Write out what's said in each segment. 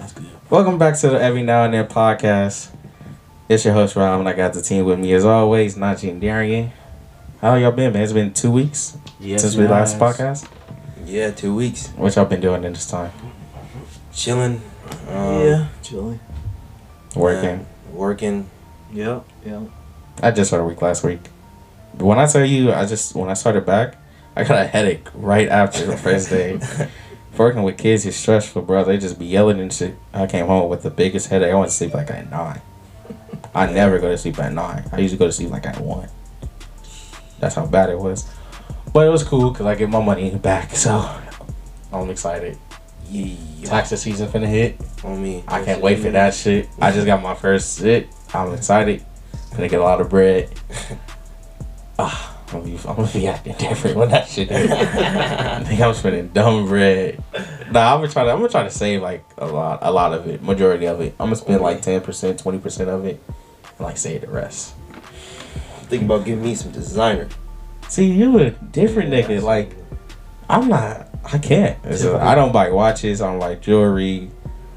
That's good. Welcome back to the Every Now and Then podcast. It's your host, Rob, and I got the team with me as always, Nnaji and Durant. How y'all been, man? It's been 2 weeks since we last podcast. Yeah, 2 weeks. What y'all been doing in this time? Chilling. Chilling. Working. Working. Yep. I just started a week last week. But when I tell you, when I started back, I got a headache right after the first day. Working with kids is stressful, bro. They just be yelling and shit. I came home with the biggest headache. I went to sleep like at 9. I never go to sleep at 9. I usually go to sleep like at 1. That's how bad it was. But it was cool because I get my money back, so I'm excited. Yeah. Tax season finna hit. On me. I can't wait for that shit. I just got my first sit. I'm excited. Finna get a lot of bread. I'm gonna be acting different when that shit is. I think I'm spending dumb bread. Nah, I'm gonna try to save like a lot of it, majority of it. I'm gonna spend like 10%, 20% of it, and like save the rest. Think about giving me some designer. See, you a different nigga. Like, I can't. I don't buy watches. I don't buy jewelry.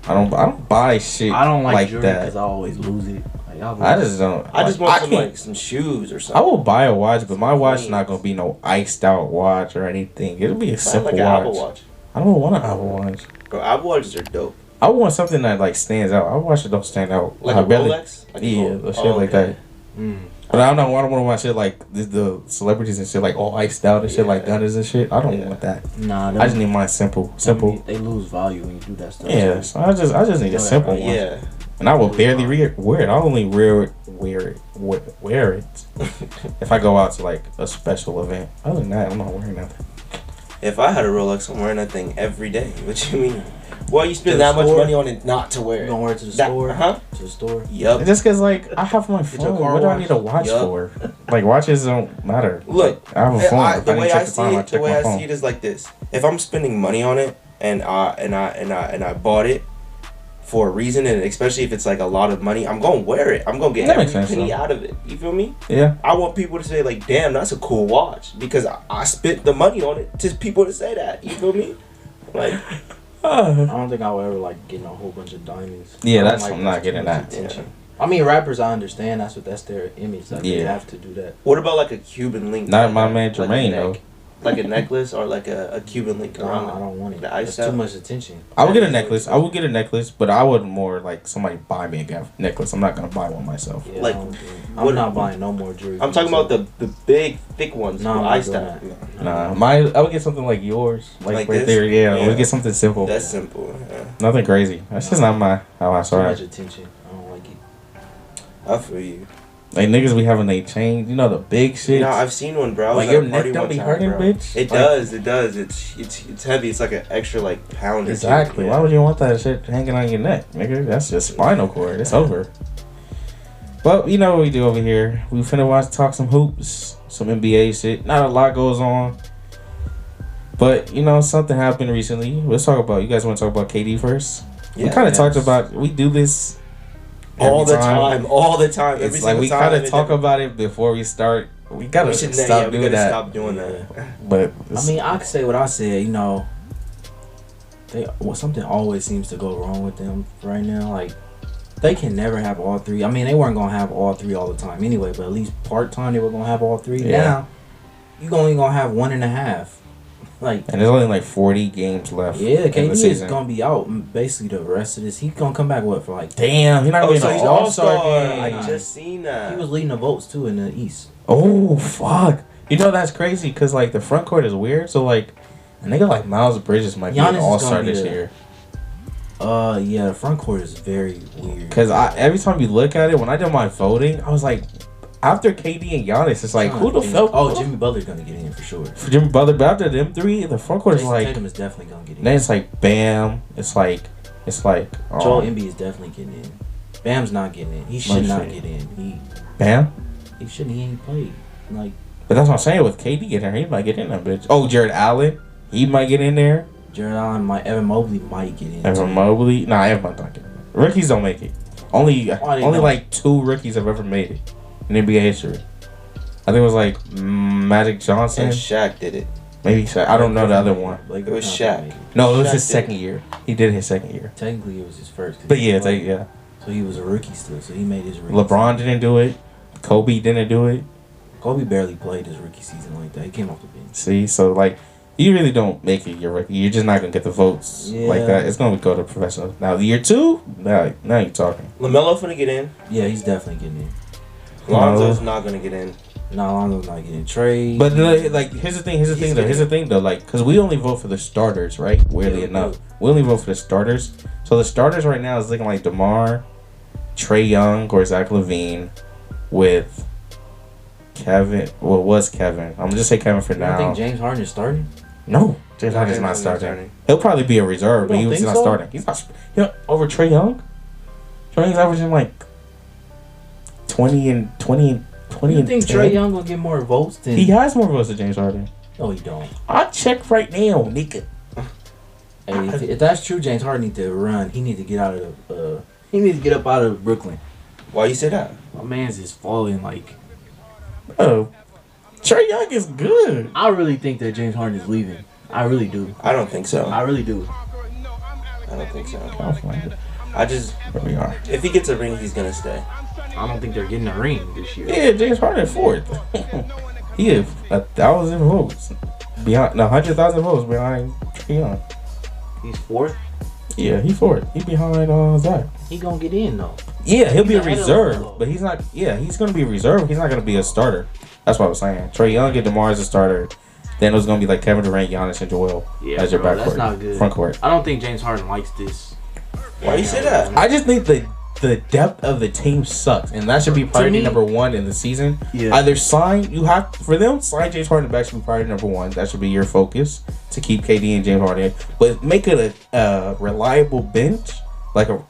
I don't buy shit. I don't like jewelry that because I always lose it. I just don't. I just want some shoes or something. I will buy a watch, but my watch is not gonna be no iced out watch or anything. It'll be a simple like an Apple Watch. I don't want an Apple Watch. Bro, Apple Watches are dope. I want something that like stands out. I watch it don't stand out. Like a Rolex? Like shit like that. But I don't want to watch shit like the celebrities and shit like all iced out and shit like gunners and shit. I don't want that. Nah, I just need mine simple. They lose value when you do that stuff. Yeah, so I just need a simple one. Yeah. And I will barely wear it. I'll only wear it if I go out to like a special event. Other than that, I'm not wearing nothing. If I had a Rolex, I'm wearing that thing every day. What you mean? Why you spend that much money on it not to wear it? You gonna wear it to the store? Huh? To the store? Yup. Just cause like I have my phone. What do I need a watch for? Like watches don't matter. Look, I have a phone. The way I see it is like this: if I'm spending money on it and I bought it for a reason, and especially if it's like a lot of money, I'm gonna wear it. I'm gonna get every penny out of it. You feel me? Yeah. I want people to say like, "Damn, that's a cool watch," because I spent the money on it. To people to say that. You feel me? Like. I don't think I would ever like getting a whole bunch of diamonds. Yeah, I'm not getting that. Yeah. I mean, rappers, I understand. That's their image. Like, they have to do that. What about like a Cuban link? Not my man Jermaine though. Like a necklace or like a Cuban link around. I don't want it. That's too much attention. I would get a necklace. But I would more like somebody buy me a necklace. I'm not gonna buy one myself. Yeah, like, I'm not buying no more jewelry. I'm talking about the big thick ones. No, iced out. Nah, I would get something like yours, like right this? there. Yeah, we get something simple. That's simple. Yeah. Nothing crazy. That's just not how I saw it. Too much attention. I don't like it. I feel you. Like niggas be having they chain, you know, the big shit. No, I've seen one, bro. Like your neck don't be hurting, bitch. It does. It's heavy. It's like an extra like pound. Exactly. Why would you want that shit hanging on your neck, nigga? That's just spinal cord. It's over. But you know what we do over here. We finna talk some hoops, some NBA shit. Not a lot goes on. But, you know, something happened recently. Let's talk about, you guys want to talk about KD first? Yeah, we kind of talked about, we do this all the time. It's like we kind of talk about it before we start. We gotta stop doing that. Stop doing that. But I mean, I could say what I said. You know, something always seems to go wrong with them right now. Like they can never have all three. I mean, they weren't gonna have all three all the time anyway. But at least part time they were gonna have all three. Yeah. Now you only gonna have 1.5. Like, and there's only like 40 games left. Yeah, KD is gonna be out basically the rest of this. He's gonna come back for like damn. He's not gonna be an All-Star game. I just seen that. He was leading the votes too in the East. Oh fuck! You know that's crazy because like the front court is weird. So like a nigga like Miles Bridges might be an All-Star this year. Yeah, the front court is very weird. Cause every time you look at it, when I did my voting, I was like, after KD and Giannis, it's like who the fuck? Oh, Jimmy Butler's gonna get in for sure. For Jimmy Butler, but after them three, the front court is like. Tatum is definitely gonna get in. Then it's like Bam. It's like. Joel Embiid is definitely getting in. Bam's not getting in. He should not get in. Bam. He shouldn't. He ain't played. Like. But that's what I'm saying. With KD getting there, he might get in there, bitch. Oh, Jared Allen, he might get in there. Jared Allen Evan Mobley might get in. Evan Mobley, nah, Evan might not get in. Rookies don't make it. Only like 2 rookies have ever made it in NBA history. I think it was like Magic Johnson. And Shaq did it. Maybe Shaq. I don't know the other one. It was Shaq. No, it was his second year. He did his second year. Technically, it was his first. But yeah, yeah. So he was a rookie still. So he made his rookie LeBron didn't do it. Kobe didn't do it. Kobe barely played his rookie season like that. He came off the bench. See, so like, you really don't make it your rookie. You're just not gonna get the votes like that. It's gonna go to professional. Now year 2, now you're talking. LaMelo finna get in. Yeah, he's definitely getting in. Lonzo's not gonna get in. No, Lonzo's not getting trade. But like, here's the thing though, like, because we only vote for the starters, right? Weirdly enough, we only vote for the starters. So the starters right now is looking like DeMar, Trae Young, or Zach LaVine, with Kevin. Well, it was Kevin. I'm gonna just say Kevin for now. You think James Harden is starting? No, James Harden's not starting. He'll probably be a reserve, but he's not starting. He's not. Over Trae Young. Trae Young's averaging like 20 and 10. You think Trae Young gonna get more votes than... He has more votes than James Harden. No, he don't. I'll check right now, nigga. Hey, if that's true, James Harden need to run. He need to get out of the... he needs to get up out of Brooklyn. Why you say that? My man's is falling like... Oh, Trae Young is good. I really think that James Harden is leaving. I really do. I don't think so. I really do. I don't think so. California. I just... Where we are. If he gets a ring, he's gonna stay. I don't think they're getting a ring this year. Yeah, James Harden 4th. He had 1,000 votes. Behind 100,000 votes behind Trae Young. He's 4th? Yeah, he's 4th. He behind Zach. He gonna get in though. Yeah, he'll be a reserve, but he's not. Yeah, he's gonna be a reserve. He's not gonna be a starter. That's what I was saying. Trae Young and DeMar as a starter. Then it was gonna be like Kevin Durant, Giannis, and Joel as your backcourt. That's not good. Front court. I don't think James Harden likes this. Why you say that? I just think the depth of the team sucks, and that should be priority number 1 in the season. Yeah. Either sign sign James Harden back should be priority number 1. That should be your focus to keep KD and James Harden, but make it a reliable bench,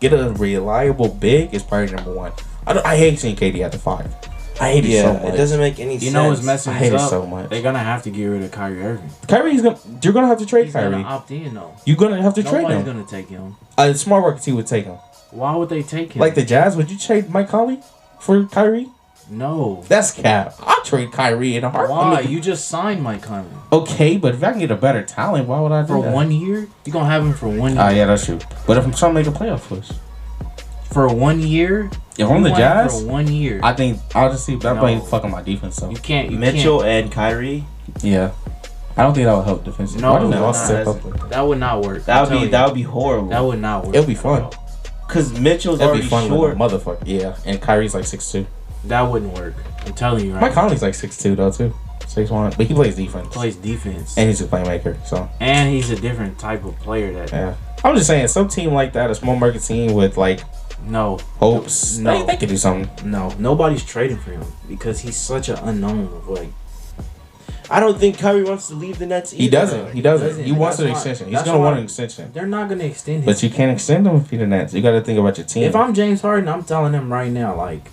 get a reliable big is priority number 1. I hate seeing KD at the 5. I hate it so much. It doesn't make any sense. You know what's messing I hate up? it so much. They're gonna have to get rid of Kyrie Irving. You're gonna have to trade Kyrie. He's gonna opt in though. You're gonna have to trade him. Nobody's gonna take him. A smart worker team would take him. Why would they take him? Like the Jazz, would you trade Mike Conley for Kyrie? No. That's cap. I'll trade Kyrie in a heartbeat. Why? You just signed Mike Conley. Okay, but if I can get a better talent, why would I do for that? 1 year? You gonna have him for 1 year? Ah, yeah, that's true. But if I'm trying to make a playoff push, for 1 year? If I'm the Jazz, for 1 year, I think I'll just see. That playing fucking my defense. So you can't. Mitchell and Kyrie. Yeah, I don't think that would help defensively. That would not work. That would be horrible. That would not work. It'll be fun. Cause Mitchell's already short, motherfucker. Yeah, and Kyrie's like 6'2". That wouldn't work. I'm telling you right. Mike Conley's like 6'2" though too, 6'1", but he plays defense. And he's a playmaker. So. And he's a different type of player. Yeah. I'm just saying, some team like that, a small market team with like. No. Hopes. No. They could do something. No. Nobody's trading for him because he's such an unknown of like. I don't think Kyrie wants to leave the Nets either. He doesn't. He wants an extension. He's going to want an extension. They're not going to extend him. But you can't extend him if you're the Nets. You got to think about your team. If I'm James Harden, I'm telling him right now, like,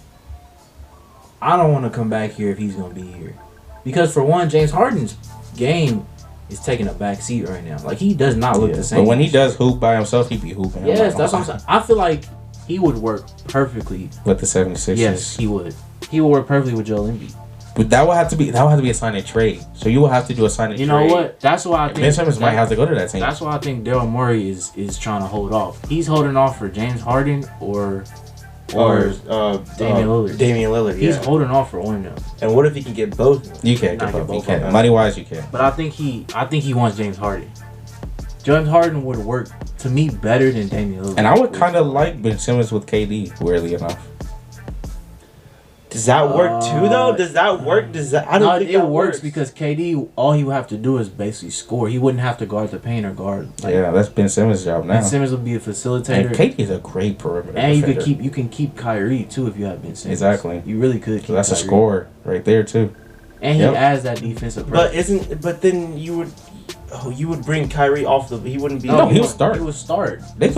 I don't want to come back here if he's going to be here. Because for one, James Harden's game is taking a back seat right now. Like, he does not look the same. But when he does hoop by himself, he be hooping. Yes, that's what I'm saying. I feel like he would work perfectly with the 76ers. Yes, he would. He would work perfectly with Joel Embiid. But that would have to be a sign and trade. So you will have to do a sign and trade. You know what? That's why I think Ben Simmons might have to go to that team. That's why I think Daryl Morey is trying to hold off. He's holding off for James Harden or Damian Lillard. Damian Lillard. He's holding off for one of them. And what if he can get both? You can't get both. You can't. Money wise, you can. But I think he wants James Harden. James Harden would work to me better than Damian Lillard. And I would kind of like Ben Simmons with KD. Weirdly enough. Does that work too, though? Does that work? I don't think it works because KD, all he would have to do is basically score. He wouldn't have to guard the paint or guard. Yeah, that's Ben Simmons' job now. Ben Simmons would be a facilitator. And KD is a great perimeter. And defender. you can keep Kyrie too if you have Ben Simmons. Exactly. You really could. So that's Kyrie. A score right there too. And he adds that defensive pressure. But then you would bring Kyrie off the. He wouldn't be. No, he would start. He would start. They'll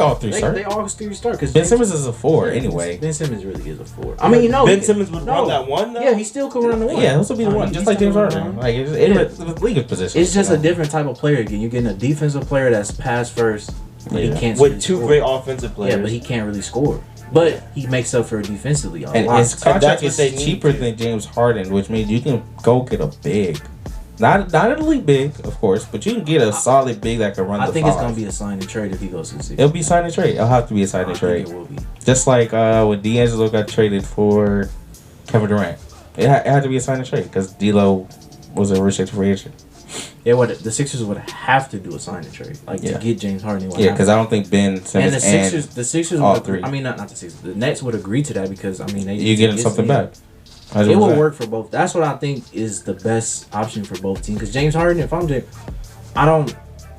all three start. They all three start because Ben Simmons is a 4 anyway. Ben Simmons really is a 4. I mean, you know, Ben Simmons would run that 1 though. Yeah, he still could run the 1. Yeah, this will be the 1, just like James Harden. Like it's the league of position. It's just a different type of player again. You're getting a defensive player that's pass first, but he can't. With two great offensive players. Yeah, but he can't really score. But he makes up for it defensively. And his contract is cheaper than James Harden, which means you can go get a big Not an elite big, of course, but you can get a solid big that can run the 5. I think it's going to be a sign and trade if he goes to the Sixers. It'll be sign and trade. It'll have to be a sign and trade. It will be. Just like when D'Angelo got traded for Kevin Durant. It had to be a sign and trade because D'Lo was a restricted free agent. Yeah, the Sixers would have to do a sign and trade, to get James Harden. Yeah, because I don't think Ben Simmons and the Sixers all would, three. I mean, not the Sixers. The Nets would agree to that because you getting something back. It will work for both. That's what I think is the best option for both teams. Because James Harden, if I'm James,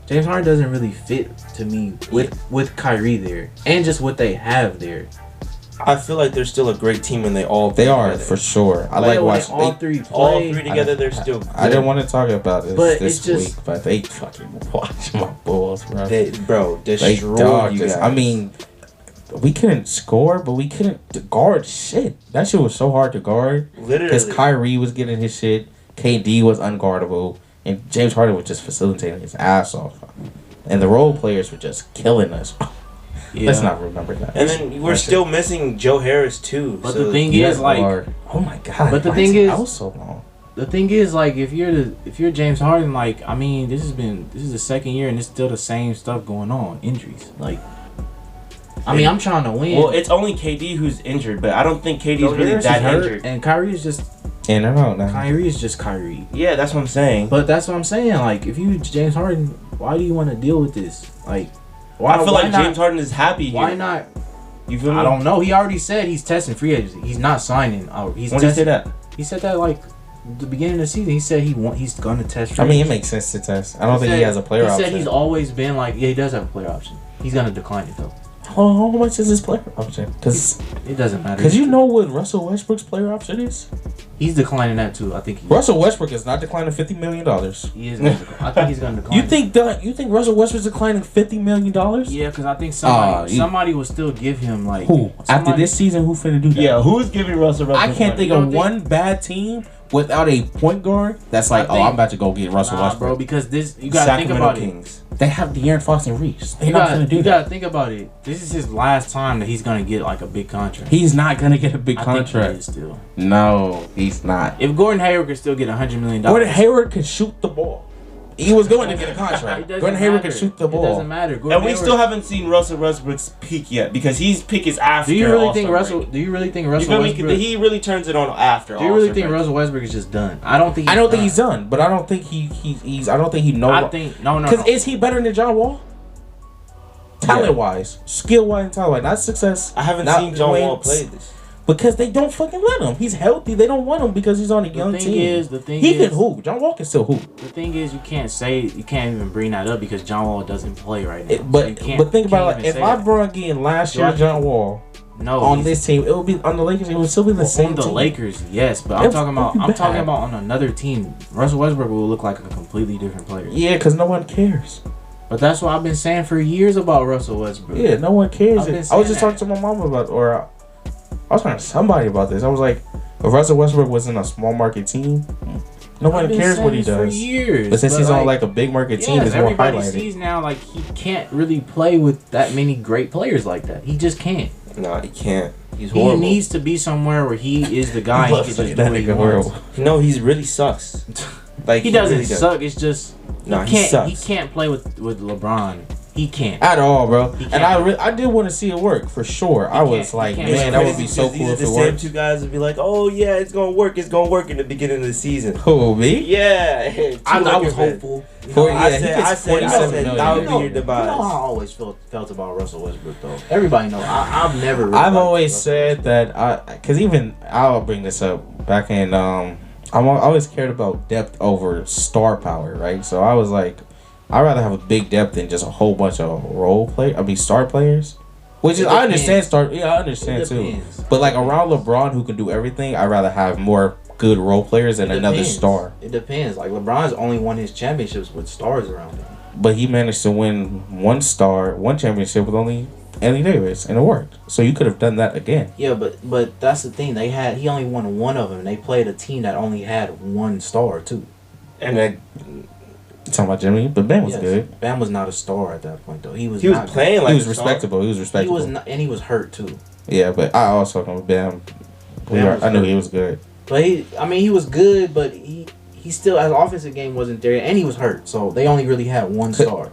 James Harden doesn't really fit to me with Kyrie there and just what they have there. I feel like they're still a great team and they are together. For sure. I like watching all three together. They're still good. I didn't want to talk about this week, but they fucking watch my Bulls, bro. They destroyed you guys. I mean, we couldn't score, but we couldn't guard shit. That shit was so hard to guard. Literally, because Kyrie was getting his shit, KD was unguardable, and James Harden was just facilitating his ass off, and the role players were just killing us. Yeah. Let's not remember that. And then we're still missing Joe Harris too. But the thing is, like, oh my god! But the thing is, out so long. The thing is, like, if you're James Harden, like, I mean, this is the second year and it's still the same stuff going on, injuries. Like, I mean, I'm trying to win. Well, it's only KD who's injured, but I don't think KD's really that injured. And Kyrie is just. And I don't know. Kyrie is just Kyrie. Yeah, that's what I'm saying. But that's what I'm saying. Like, if you James Harden, why do you want to deal with this? Like. I feel like James Harden is happy here. Why not? You feel me? I don't know. He already said he's testing free agency. He's not signing. When did he say that? He said that like the beginning of the season. He said he's going to test free agency. I mean, agency. it makes sense to test. I don't think he has a player option. He said he's always been like, yeah, he does have a player option. He's going to decline it though. How much is his player option? Because it doesn't matter. Because you know what Russell Westbrook's player option is? He's declining that too. I think Russell Westbrook is not declining $50 million. He is. I think he's going to decline. You think Russell Westbrook's declining $50 million? Yeah, because I think somebody will still give him like who after this season. Who finna do that? Yeah, who's giving Russell? I can't think of one bad team without a point guard that's like, I'm about to go get Russell Westbrook, bro. Because you gotta think about Kings. They have De'Aaron Fox and Reeves. You gotta think about it. This is his last time that he's gonna get like a big contract. He's not gonna get a big contract. Think he is still. No, he's not. If Gordon Hayward could still get $100 million, Gordon Hayward can shoot the ball. He was going to get a contract. Gordon Hayward can shoot the ball. It doesn't matter. And we still haven't seen Russell Westbrook's peak yet because his peak is after. Do you really think Russell Westbrook? He really turns it on after. Do you really think Russell Westbrook is just done? I don't think. I don't think he's done, but I don't think he's. I don't think he knows. I think no. Because is he better than John Wall? Talent wise, skill wise, and talent wise, not success. I haven't seen John Wall play this. Because they don't fucking let him. He's healthy. They don't want him because he's on a young team. The thing he is, can hoop. John Wall can still hoop. The thing is, you can't even bring that up because John Wall doesn't play right now. But think about it. If I brought in last year John Wall on this team, it would be on the Lakers. It would still be the same. On the Lakers, yes, but I'm talking about on another team. Russell Westbrook will look like a completely different player. Yeah, because no one cares. But that's what I've been saying for years about Russell Westbrook. Yeah, no one cares. I was just talking to my mom about, or I was talking to somebody about this. I was like, if Russell Westbrook was in a small market team, no one cares what he does. For years, but since he's on like a big market team, it's more highlighted. Everybody sees now like he can't really play with that many great players like that. He just can't. No, he can't. He's horrible. He needs to be somewhere where he is the guy. He can just do what he wants. No, he really sucks. Like he doesn't suck. It's just he sucks. He can't play with LeBron. He can't at all, bro. And I did want to see it work for sure. I was like, man, that would be so cool if it worked. The same two guys would be like, oh yeah, it's gonna work. It's gonna work in the beginning of the season. Who, me? Yeah, I was hopeful. I said that would be your demise. You know how I always felt about Russell Westbrook though. Everybody knows. I've always said that because even I'll bring this up back in I always cared about depth over star power, right? So I was like, I'd rather have a big depth than just a whole bunch of star players. Which is, I understand I understand too. But like around LeBron who can do everything, I'd rather have more good role players than another star. It depends. Like LeBron's only won his championships with stars around him. But he managed to win one championship with only Anthony Davis, and it worked. So you could have done that again. Yeah, but that's the thing. He only won one of them. They played a team that only had one star too. And then talking about Jimmy, but Bam was good. Bam was not a star at that point though. He was playing like he was respectable. He was respectable. And he was hurt too. Yeah, but I also talking about Bam. I knew he was good. But he was good, but he he still his offensive game wasn't there, and he was hurt, so they only really had one star.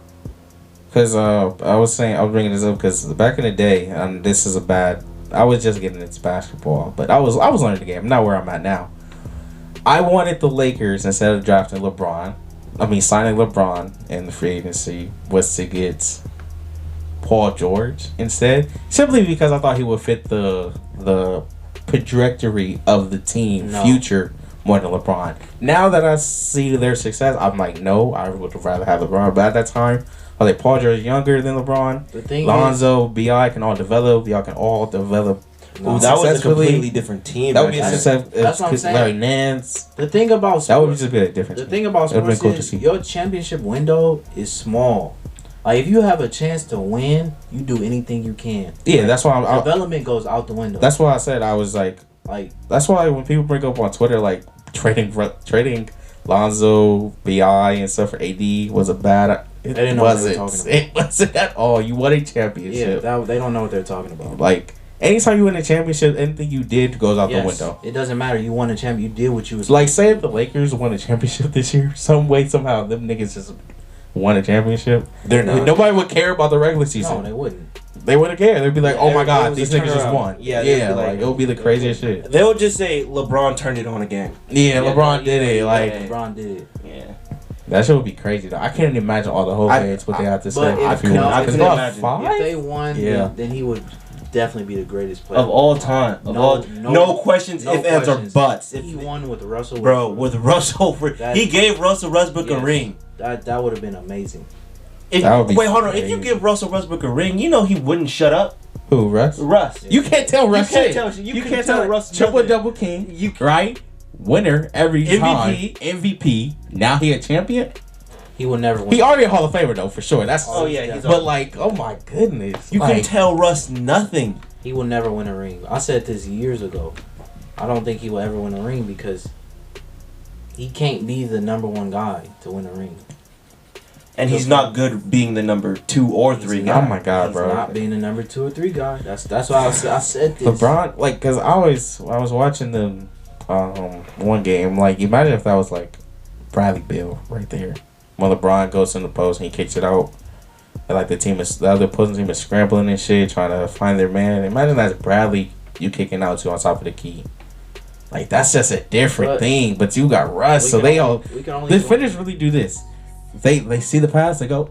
Because I was bringing this up because back in the day, this is I was just getting into basketball, but I was learning the game. I'm not where I'm at now. I wanted the Lakers, instead of drafting signing LeBron in the free agency, was to get Paul George instead, simply because I thought he would fit the trajectory of the team future more than LeBron. Now that I see their success, I'm like, no, I would rather have LeBron. But at that time, I was like, Paul George is younger than LeBron. The thing Lonzo, B.I. can all develop. Y'all can all develop. Ooh, that was a completely different team. That would be a success. That's what I'm saying. Larry Nance. The thing about sports, that would just be a different. The thing about sports is your championship window is small. Like, if you have a chance to win, you do anything you can. Yeah, that's why development goes out the window. That's why I said I was like, that's why when people bring up on Twitter like trading Lonzo, BI and stuff for AD was a bad. It wasn't at all. You won a championship. Yeah, they don't know what they're talking about. Like, anytime you win a championship, anything you did goes out the window. It doesn't matter. You won a champion. You did what you was. Like, say if the Lakers won a championship this year, some way, somehow, them niggas just won a championship. They're not. Nobody would care about the regular season. No, they wouldn't. They wouldn't care. They'd be like, "Oh my God, these niggas just won." Yeah, like it would be the craziest shit. They would just say LeBron turned it on again. Yeah, LeBron did it. Like LeBron did it. Yeah. That shit would be crazy though. I can't even imagine all the whole heads what they have to say. If they won, yeah, then he would definitely be the greatest player of all time. No questions, ifs, ands, or buts. He won with Russell. Bro, with Russell, he gave Russell Westbrook a ring. That would have been amazing. Wait, hold on. If you give Russell Westbrook a ring, you know he wouldn't shut up. Who, Russ? Russ. You can't tell Russ. You can't tell Russ. Triple-double king. Right? Winner every time. MVP. Now he a champion? He will never win. He already a Hall of Famer, though, for sure. That's but, like, oh my goodness. You can tell Russ nothing. He will never win a ring. I said this years ago. I don't think he will ever win a ring because he can't be the number one guy to win a ring. And he's not good being the number 2 or 3 guy. Oh my God, bro! He's not being the number 2 or 3 guy. That's why I said this. LeBron, like, cause I was watching them, one game. Like, imagine if that was like Bradley Beal right there. When LeBron goes in the post and he kicks it out, and like the other opposing team is scrambling and shit, trying to find their man. Imagine that's Bradley you kicking out to on top of the key. Like, that's just a different thing. But you got Russ, so the defenders really do this. They see the pass, they go,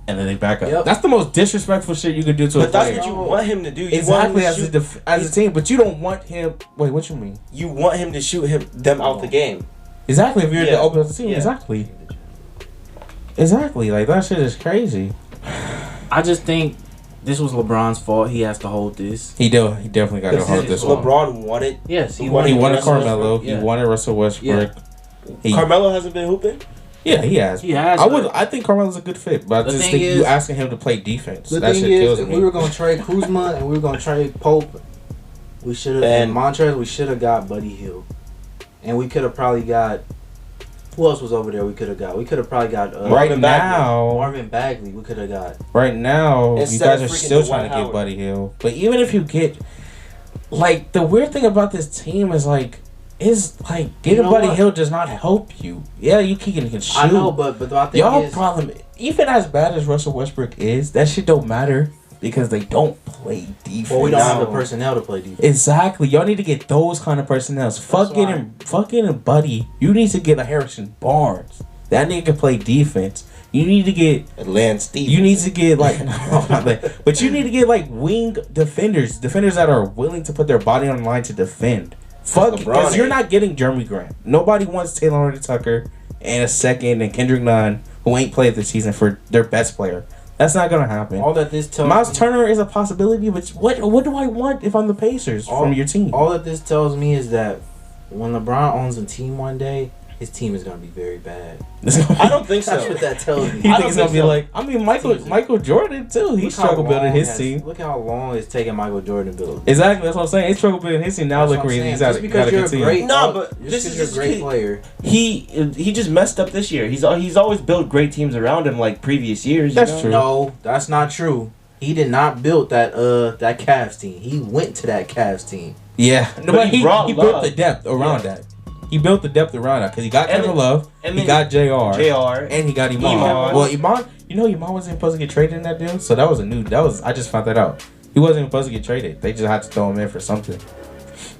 and then they back up. Yep. That's the most disrespectful shit you can do to a player. But that's what you want him to do. Exactly, as a team. But you don't want him. Wait, what you mean? You want him to shoot them out the game. Exactly. If you're the open up the team, exactly. Like, that shit is crazy. I just think this was LeBron's fault. He has to hold this. He definitely got to hold this one. LeBron won it. Yes, he wanted Carmelo. He wanted Russell Westbrook. Yeah. Carmelo hasn't been hooping. Yeah, he has. I think Carmelo's a good fit, but I just think you asking him to play defense. That shit kills me. If we were gonna trade Kuzma and we were gonna trade Pope, we should have. And Montrezl, we should have got Buddy Hield, and we could have probably got. Who else was over there? We could have probably got Marvin Bagley. We could have got right now. You guys are still trying to get Buddy Hield, but even if you get, like, the weird thing about this team is like. Getting Buddy Hield does not help you. Yeah, you can shoot. I know, but the thing is, problem, even as bad as Russell Westbrook is, that shit don't matter because they don't play defense. Well, we don't have the personnel to play defense. Exactly. Y'all need to get those kind of personnel. Fuck getting Buddy. You need to get a Harrison Barnes. That nigga can play defense. You need to get Lance Stevens. You need to get but you need to get like wing defenders that are willing to put their body on the line to defend. Fuck, because you're not getting Jeremy Grant. Nobody wants Taylor Tucker and a second and Kendrick Nunn who ain't played this season for their best player. That's not gonna happen. All that this tells Miles Turner is a possibility, but what do I want if I'm the Pacers from your team? All that this tells me is that when LeBron owns a team one day, his team is gonna be very bad. I don't think so. That's what that tells me. You think it's gonna be like? I mean, Michael Jordan too. He struggled building his team. Look how long it's taking Michael Jordan to build. Exactly, that's what I'm saying. He struggled building his team. Now look where he's at. Because you're a great, this is a great player. He just messed up this year. He's always built great teams around him like previous years. That's true. No, that's not true. He did not build that Cavs team. He went to that Cavs team. Yeah, but he built the depth around that. He built the depth around that because he got Kevin Love, he got JR, and he got Iman. Well, Iman wasn't supposed to get traded in that deal, so that was I just found that out. He wasn't even supposed to get traded. They just had to throw him in for something.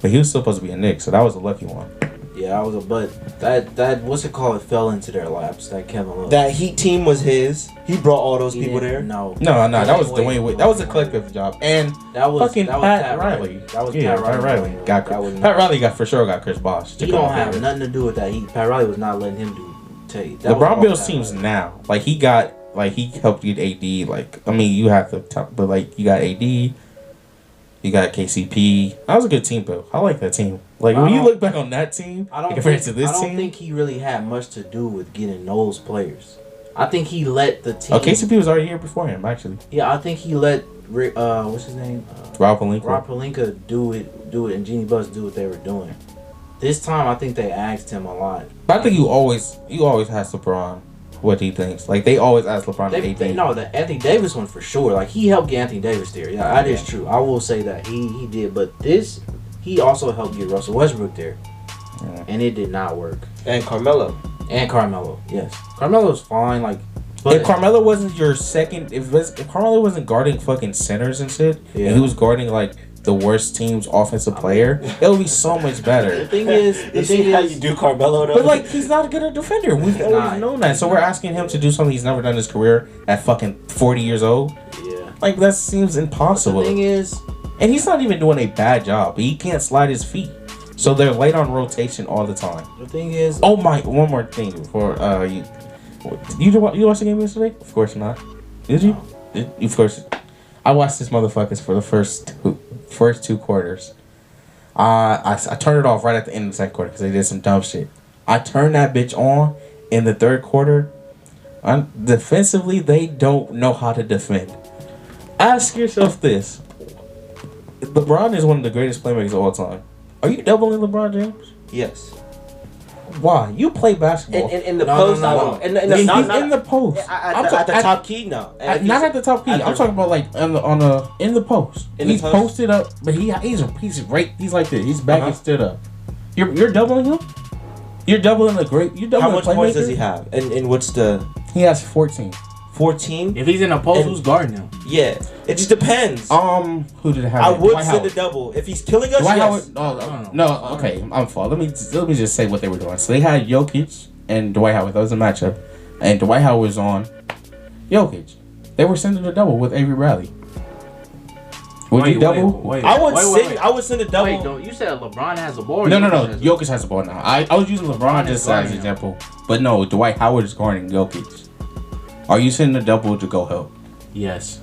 But he was still supposed to be a Knick, so that was a lucky one. Yeah, that what's it called? It fell into their laps. That Kevin Love. That Heat team was his. He brought all those people there. No. That was Dwayne Wade. That was a collective job, and that was Pat Riley. That was Pat Riley. Pat Riley got Chris Bosh. He don't have nothing to do with that. Pat Riley was not letting him do. LeBron builds teams now. Like he helped get AD. Like I mean, you have to, but like you got AD. You got KCP. That was a good team, though. I like that team. Like, when you look back on that team, compared to this team. I don't think he really had much to do with getting those players. I think he let the team... Oh, KCP was already here before him, actually. Yeah, I think he let... what's his name? Rob Pelinka. Rob Pelinka do it, and Jeanie Buss do what they were doing. This time, I think they asked him a lot. But I think you always ask LeBron what he thinks. Like, they always ask LeBron the Anthony Davis one for sure. Like, he helped get Anthony Davis there. Yeah, that is true. I will say that. He did. But he also helped get Russell Westbrook there. Yeah. And it did not work. And Carmelo, yes. Carmelo's fine. Like, but if Carmelo wasn't your second... If Carmelo wasn't guarding fucking centers and shit, and he was guarding, like, the worst team's offensive player, it would be so much better. The thing is, how you do Carmelo though? But like, he's not a good defender. We've always known that. So we're asking him to do something he's never done in his career at fucking 40 years old. Yeah. Like that seems impossible. But the thing is, and he's not even doing a bad job. He can't slide his feet. So they're late on rotation all the time. The thing is, one more thing before you watched the game yesterday? Of course not. Did you? Of course. I watched this motherfuckers for the first two quarters. I turned it off right at the end of the second quarter because they did some dumb shit. I turned that bitch on in the third quarter. Defensively, they don't know how to defend. Ask yourself this. LeBron is one of the greatest playmakers of all time. Are you doubling LeBron James? Yes. Why? You play basketball. In the post, no. In the post. At the top key, no. Not at the top key. I'm talking about like in the post. He's posted up, but he's right. He's like this. He's back and stood up. You're doubling him. You're doubling the great. You're doubling. How much points does he have? And what's the? He has 14. 14. If he's in a post, who's guarding him? Yeah, it just depends. Who did it have? I would send a double if he's killing us. Dwight yes. Howard. No. Okay, I'm fault. Let me just say what they were doing. So they had Jokic and Dwight Howard. That was a matchup, and Dwight Howard was on Jokic. They were sending a double with Avery Bradley. Would you double? I would send a double. Wait, you said LeBron has the ball. No. Jokic has the ball now. I was using LeBron just as an example, but no, Dwight Howard is guarding Jokic. Are you sending a double to go help? Yes.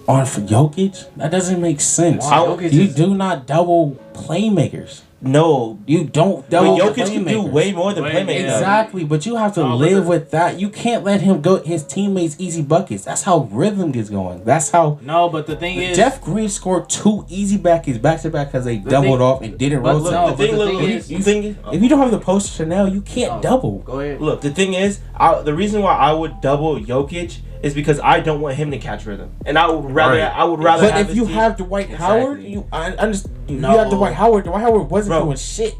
On for Jokic? That doesn't make sense. You do not double playmakers. No, you don't double. But Jokic can do way more than playmakers. Exactly, but you have to live with that. You can't let him go his teammates easy buckets. That's how rhythm gets going. That's how. No, but the thing is, Jeff Green scored 2 easy buckets back to back because they doubled off and didn't rotate. If you don't have the post Chanel, you can't double. Go ahead. Look, the thing is, the reason why I would double Jokic is because I don't want him to catch rhythm, and I would rather. But if you have Dwight Howard, I understand. You have Dwight Howard. Dwight Howard wasn't doing shit.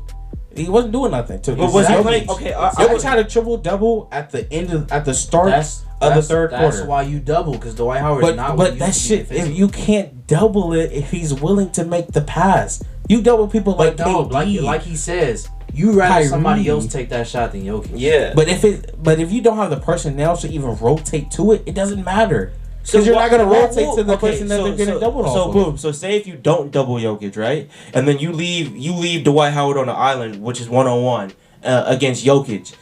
He wasn't doing nothing. But was he playing? Okay, Jokic had a triple double at the start of the third quarter. That's why you double, because Dwight Howard is not. But that shit, if you can't double it, if he's willing to make the pass, you double people like KD. Like he says. You rather somebody else take that shot than Jokic. Yeah. But if you don't have the personnel to even rotate to it, it doesn't matter. Because you're not gonna rotate to the person that they're getting doubled off. So boom. So say if you don't double Jokic, right, and then you leave Dwight Howard on the island, which is 1-on-1 against Jokic.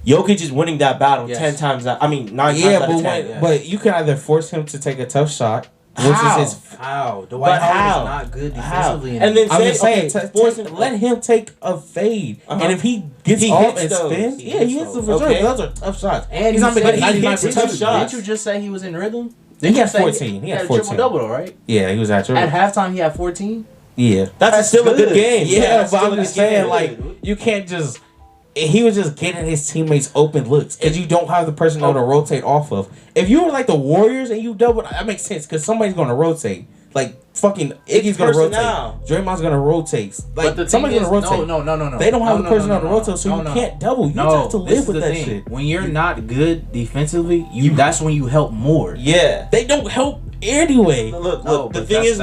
Jokic is winning that battle 10 times. 9 times out of 10. But you can either force him to take a tough shot. How? Dwight Howard is not good defensively. And then let him take a fade. And if he gets off and spins, he hits the reserve. Those are tough shots. And he's not making 99% tough shots. Didn't you just say he was in rhythm? He had 14. He had 14. Triple double, right? Yeah, he was at triple. At halftime, he had 14. Yeah, that's still a good game. Yeah, but I'm just saying, like, you can't just. He was just getting his teammates open looks because you don't have the personnel to rotate off of. If you were like the Warriors and you doubled, that makes sense because somebody's going to rotate. Like fucking Iggy's gonna personnel. rotate. Draymond's gonna rotate. Like but somebody's gonna rotate. No. They don't have the personnel to rotate, so you can't double. You just have to live with that shit. When you're not good defensively, that's when you help more. Yeah, they don't help anyway. Look. The thing is,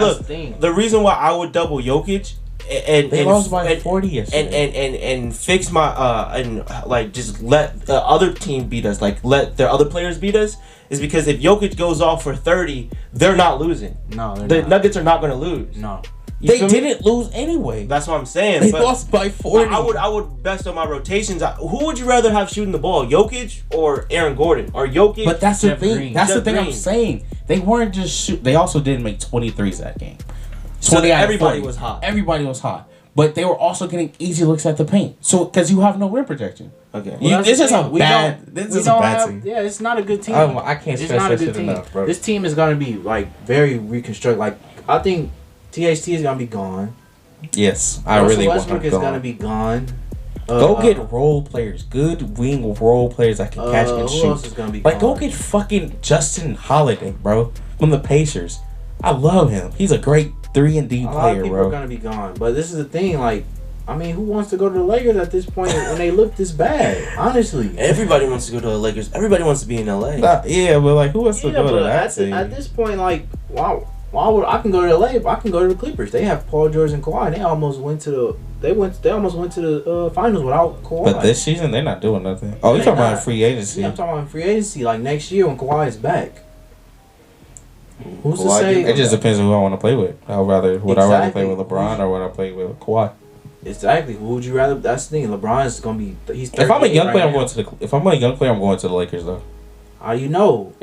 the reason why I would double Jokic and they lost by 40 yesterday. And fix my and like just let the other team beat us, like let their other players beat us, is because if Jokic goes off for 30, they're not losing. No, the Nuggets are not going to lose. No, they didn't lose anyway. That's what I'm saying. They lost by 40. I would best on my rotations. Who would you rather have shooting the ball, Jokic or Aaron Gordon or Jokic? But that's the thing. Green. That's Jeff the thing Green. I'm saying. They weren't just shoot. They also didn't make 23s that game. So everybody was hot. Everybody was hot. But they were also getting easy looks at the paint. So, because you have no rim protection. Okay. Well, this is a bad team. Yeah, it's not a good team. I can't stress that shit enough, bro. This team is going to be, like, very reconstructed. Like, I think THT is going to be gone. Yes. I really want him Westbrook is going to be gone. Go get role players. Good wing role players that can catch and shoot. Who else is going to be gone? Go gone? get fucking Justin Holiday, bro. From the Pacers. I love him. He's a great 3-and-D player, bro. A lot of people are going to be gone. But this is the thing, like, I mean, who wants to go to the Lakers at this point when they look this bad? Honestly. Everybody wants to go to the Lakers. Everybody wants to be in LA. Yeah, but, like, who wants to go to that team? At this point, like, why would I can go to LA, but I can go to the Clippers. They have Paul George and Kawhi. They almost went to the finals without Kawhi. But this season, they're not doing nothing. Oh, you're talking about free agency. Yeah, I'm talking about free agency, like next year when Kawhi is back. Who's to say? It just depends on who I want to play with. Would I rather play with LeBron or would I play with Kawhi? Exactly. Who would you rather? That's the thing. LeBron is gonna be. He's. If I'm a young player, I'm going to the Lakers though. How you know?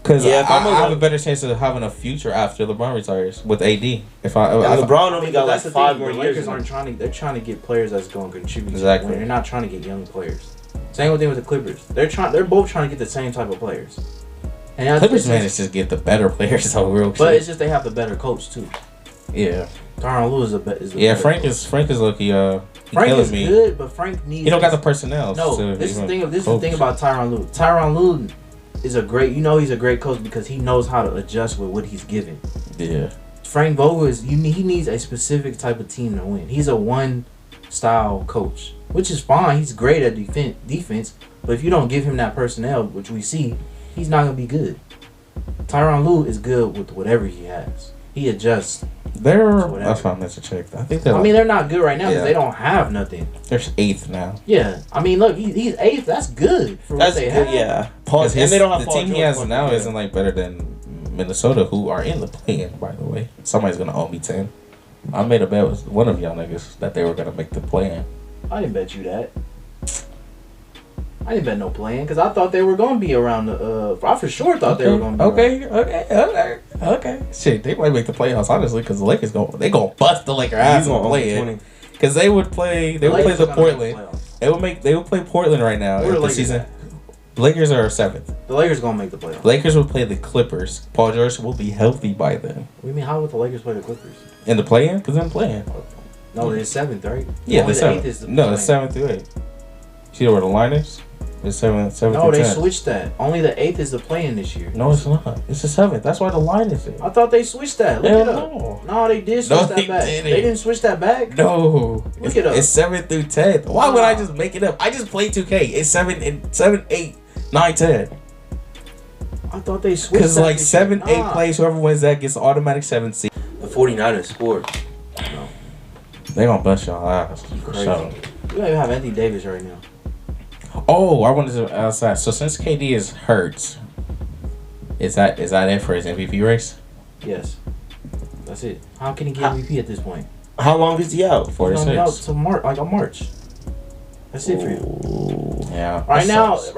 Because I have a better chance of having a future after LeBron retires with AD. LeBron only got like 5 more years. The Lakers aren't trying to. They're trying to get players that's going to contribute. Exactly. They're not trying to get young players. Same thing with the Clippers. They're both trying to get the same type of players. And Clippers managed to get the better players so real. But it's just they have the better coach too. Yeah. Tyronn Lue is yeah. Frank is lucky. Frank is good, but Frank needs. He don't got the personnel. No, this is the thing about Tyronn Lue. Tyronn Lue is a great. He's a great coach because he knows how to adjust with what he's given. Yeah. Frank Vogel he needs a specific type of team to win. He's a one style coach, which is fine. He's great at defense, but if you don't give him that personnel, which we see, he's not gonna be good. Tyronn Lue is good with whatever he has. He adjusts. That's fine. Let's check. I think they're not good right now because they don't have nothing. They're 8th now. Yeah, I mean, look, he's 8th. That's good for what they have. Yeah. And they don't have the team he has now isn't like better than Minnesota, who are in the play-in. By the way, somebody's gonna owe me 10. I made a bet with one of y'all niggas that they were gonna make the play-in. I didn't bet you that. I didn't bet no play-in because I thought they were gonna be around the. I for sure thought they were gonna be. Okay. Shit, they might make the playoffs honestly because the Lakers they gonna bust the Lakers ass on play-in because they would play. They would play the Portland. They would play Portland right now if the season. The Lakers are 7th. The Lakers gonna make the playoffs. Lakers will play the Clippers. Paul George will be healthy by then. What do you mean? How would the Lakers play the Clippers? In the play-in? Because they're in the play-in. No, they're 7th, right? Yeah, they're 7th. No, it's 7th through 8th. See where the line is? It's 7th. No, they switched that. Only the 8th is the play-in this year. No, it's not. It's the 7th. That's why the line is there. I thought they switched that. Look it up. No, they did switch that back. They didn't switch that back? No. Look it up. It's 7th through 10th. Why would I just make it up? I just played 2K. It's 7, 8, 9, 10. I thought they switched because like 7, 8 plays, whoever wins that gets automatic 7th seed. The 49ers scored. No. They gonna bust y'all ass. For sure. You don't even have Anthony Davis right now. Oh, I wanted to ask that. So since KD is hurt, is that it for his MVP race? Yes. That's it. How can he get MVP at this point? How long is he out? 46. He's out till March. That's it for you. Yeah. Right now, it's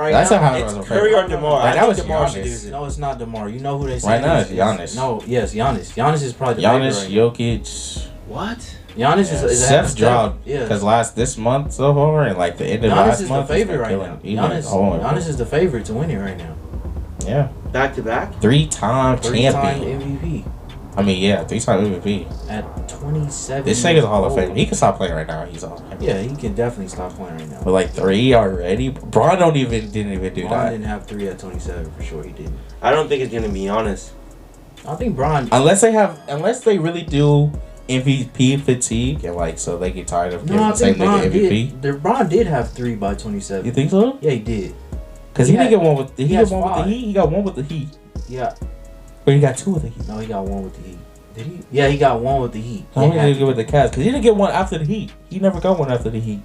Curry or DeMar. Right now it's Giannis. No, it's not DeMar. You know who they say. Right now it's Giannis. No, yes, Giannis. Giannis is probably the Giannis, favorite right Jokic. What? Giannis is Seth dropped because this month so far and like the end of last month. Giannis is the favorite right now. Giannis is the favorite to win it right now. Yeah. Back to back. 3-time champion. 3-time MVP. I mean, yeah, 3-time MVP. At 27. This nigga's a Hall of Fame. He can stop playing right now. He's on. Yeah, he can definitely stop playing right now. But like 3 already. Braun didn't even do that. Braun didn't have 3 at 27 for sure. He didn't. I don't think it's gonna be honest. I think Bron. Unless they really do MVP fatigue and like so they get tired of giving the same nigga MVP. Bron did have 3 by 27. You think so? Yeah, he did. Because he didn't get one with the Heat. He got one with the Heat. Yeah. But he got 2 with the Heat. No, he got 1 with the Heat. Did he? Yeah, he got 1 with the Heat. How many did he get with the Cavs? Because he didn't get one after the Heat. He never got one after the Heat.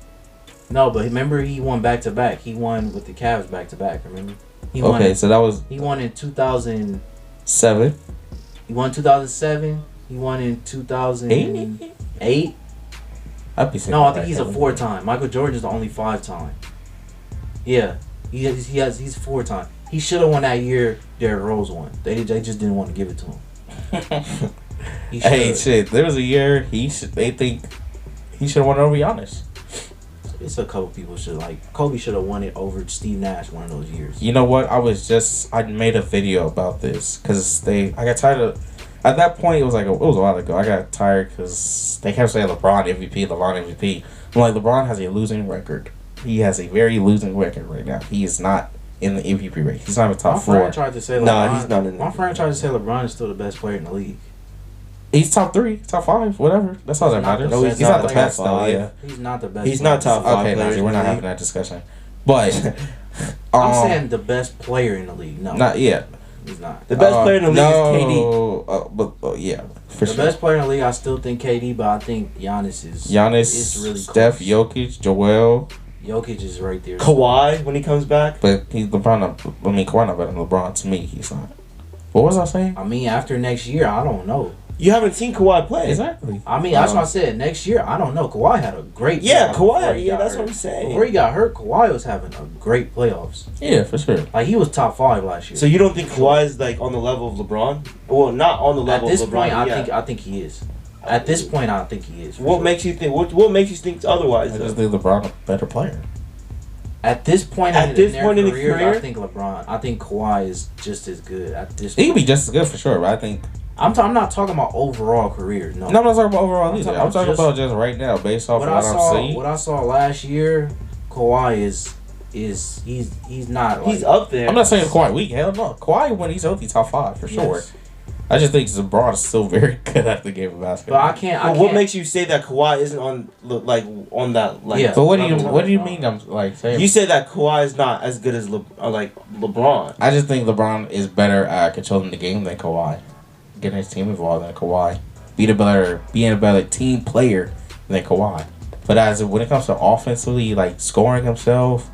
No, but remember he won back to back. He won with the Cavs back to back. Remember? He won in 2007. He won 2007. He won in 2008. I'd be saying no, I think he's a 4-time. Michael Jordan is the only 5-time. Yeah, he's 4-time. He should have won that year. Derrick Rose won. They just didn't want to give it to him. Hey, shit! There was a year they think he should have won over Giannis. It's a couple people Kobe should have won it over Steve Nash one of those years. You know what? I made a video about this because I got tired of. At that point, it was a while ago. I got tired because they kept saying LeBron MVP. I'm like, LeBron has a losing record. He has a very losing record right now. He is not in the MVP race. He's not in the top 4. My friend tried to say LeBron is still the best player in the league. He's top 3, top 5, whatever. That's all that matters. No, he's not the best though. Yeah, he's not the best. He's not top 5. Okay, Nnaji, we're not having that discussion. But I'm saying the best player in the league. No, not yet. He's not. The best player in the league is KD. Yeah, for sure. The best player in the league, I still think KD, but I think Giannis is really Steph, close. Jokic, Joel. Jokic is right there. Kawhi when he comes back. But he's LeBron. Kawhi not better than LeBron to me. He's not. What was I saying? After next year, I don't know. You haven't seen Kawhi play. Exactly. That's what I said. Next year, I don't know. Kawhi had a great Kawhi. Yeah, that's what I'm saying. Before he got hurt, Kawhi was having a great playoffs. Yeah, for sure. He was top 5 last year. So you don't think Kawhi is on the level of LeBron? Well, not on the level of LeBron. I think he is. At this point, I think he is. What makes you think? What makes you think otherwise? I just think LeBron a better player. At this point in the career, I think LeBron. I think Kawhi is just as good at this. He could be just as good for sure, but I think. I'm not talking about overall career. No, I'm not talking about overall either. I'm talking about just right now, based off what I'm seeing. What I saw last year, Kawhi he's not. He's up there. I'm not saying Kawhi weak. Hell no. Kawhi when he's healthy, top 5 for sure. Yes. I just think LeBron is still very good at the game of basketball. But I can't. What makes you say that Kawhi isn't on that? Yeah. But what do you mean? I'm saying you say that Kawhi is not as good as LeBron. I just think LeBron is better at controlling the game than Kawhi, getting his team involved than Kawhi, being a better team player than Kawhi. But when it comes to offensively, scoring himself,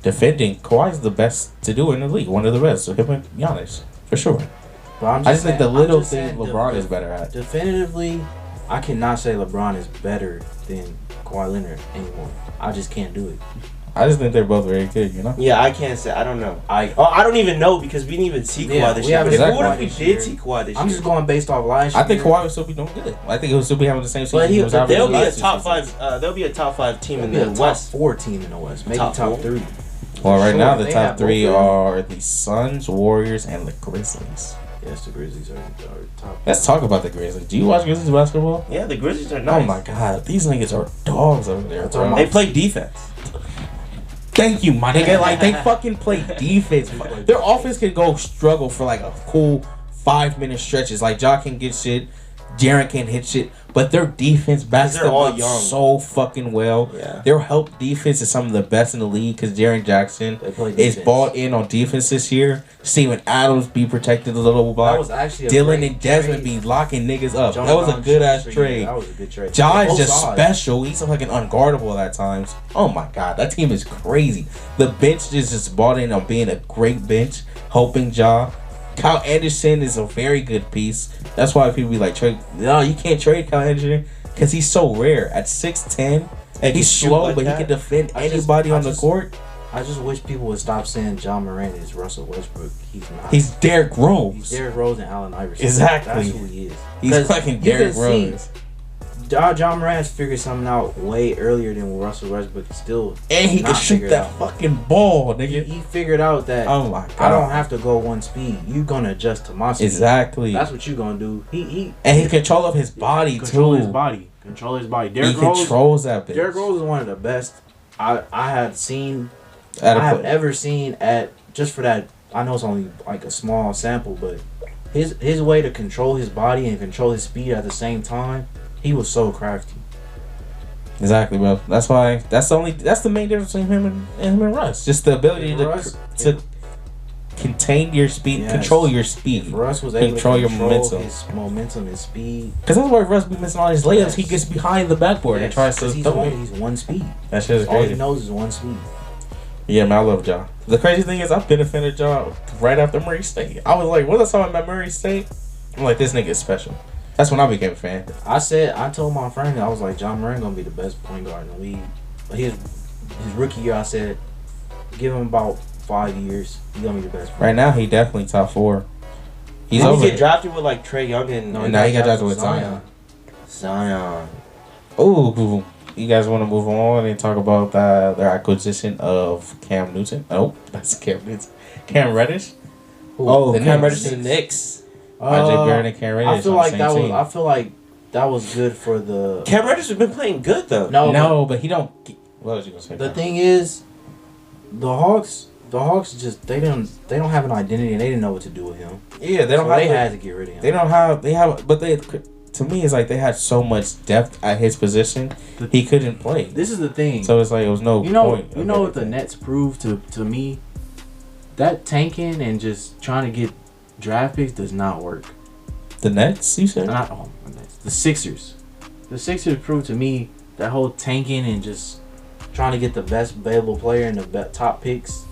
defending, Kawhi's the best to do in the league. One of the best. So him and Giannis for sure. But I just think the little thing LeBron is better at. Definitively, I cannot say LeBron is better than Kawhi Leonard anymore. I just can't do it. I just think they're both very good, you know? Yeah, I can't say. I don't know. I don't even know because we didn't even see Kawhi this year. What if we did see Kawhi this year? I'm just going based off last year. I think Kawhi would still be doing good. I think he'll still be having the same season. But there'll be a top 5. There'll be a top 5 team in the West. Top 4 team in the West. Maybe top 3. Well, right now the top 3 are the Suns, Warriors, and the Grizzlies. Yes, the Grizzlies are top. Let's talk about the Grizzlies. Do you watch Grizzlies basketball? Yeah, the Grizzlies are nice. Oh my god, these niggas are dogs over there, bro. They play defense. Thank you, my nigga. They fucking play defense. Their offense can go struggle for a cool 5-minute stretches. Ja can get shit, Jaren can hit shit, but their defense backs them up so fucking well. Yeah. Their help defense is some of the best in the league because Jaren Jackson is bought in on defense this year. Steven Adams be protected a little block. That was actually Dylan and Desmond be locking niggas up. That was a good ass trade. That was a good trade. Ja is just special. He's fucking unguardable at times. Oh my god, that team is crazy. The bench is just bought in on being a great bench, helping Ja. Kyle Anderson is a very good piece. That's why people be trade. No, you can't trade Kyle Anderson because he's so rare. At 6'10", and he's slow, but he can defend anybody on the court. I just wish people would stop saying John Morant is Russell Westbrook. He's not. He's Derrick Rose. He's Derrick Rose and Allen Iverson. Exactly. That's who he is. He's fucking Derrick Rose. John Morant's figured something out way earlier than Russell Westbrook still. And he can shoot that fucking ball, nigga. He figured out that oh my god, I don't have to go one speed. You gonna adjust to my speed. Exactly. That's what you gonna do. He control of his body control too. Control his body. He controls that bitch. Derrick Rose is one of the best I have ever seen at just for that. I know it's only a small sample, but his way to control his body and control his speed at the same time, he was so crafty. Exactly, bro. That's the main difference between him and Russ. Just the ability to contain your speed, control your speed. If Russ was able control to your control his momentum and speed. Because that's why Russ be missing all his layups. He gets behind the backboard and tries to throw. He's one speed. That shit is crazy. All he knows is one speed. Yeah, man, I love Ja. The crazy thing is, I've been a fan of Ja right after Murray State. I was like, once I saw him at Murray State, I'm like, this nigga is special. That's when I became a fan. I told my friend, I was like, John Moran gonna be the best point guard in the league. But his rookie year, I said, give him about 5 years. He's gonna be the best. Right now, he definitely top 4. He's over. He get drafted with like Trae Young and no, he got drafted with Zion. Ooh, you guys want to move on and talk about their acquisition of Cam Newton? Oh, that's Cam Newton. Cam Reddish. Cam Reddish to the Knicks. RJ Barrett and Cam Reddish. I feel like that was good for the. Cam Reddish has been playing good though. No, but he don't. What was you gonna say? The thing is, the Hawks just they don't have an identity and they didn't know what to do with him. Yeah, they don't. So they had to get rid of him. They have, but they. To me, it's like they had so much depth at his position, he couldn't play. This is the thing. So it's like it was no point. You know what the Nets proved to me? That tanking and just trying to get draft picks does not work. The Nets, you said? The Sixers. The Sixers proved to me that whole tanking and just trying to get the best available player and the top picks.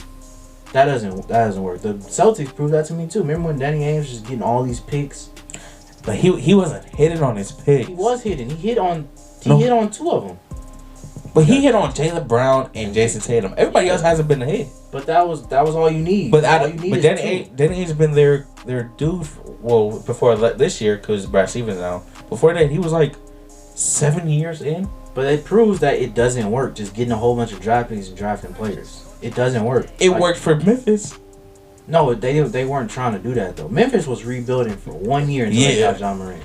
That doesn't work. The Celtics proved that to me too. Remember when Danny Ainge was just getting all these picks? But he wasn't hitting on his picks. He was hitting. He hit on 2 of them. But he hit on Jaylen Brown and Jason Tatum. Everybody else hasn't been a hit. But that was all you need. But Danny Ainge's been their dude. Before this year, because Brad Stevens now. Before that, he was like 7 years in. But it proves that it doesn't work. Just getting a whole bunch of draft picks and drafting players. It doesn't work. It worked for Memphis. No, they weren't trying to do that though. Memphis was rebuilding for 1 year until they got John Moran.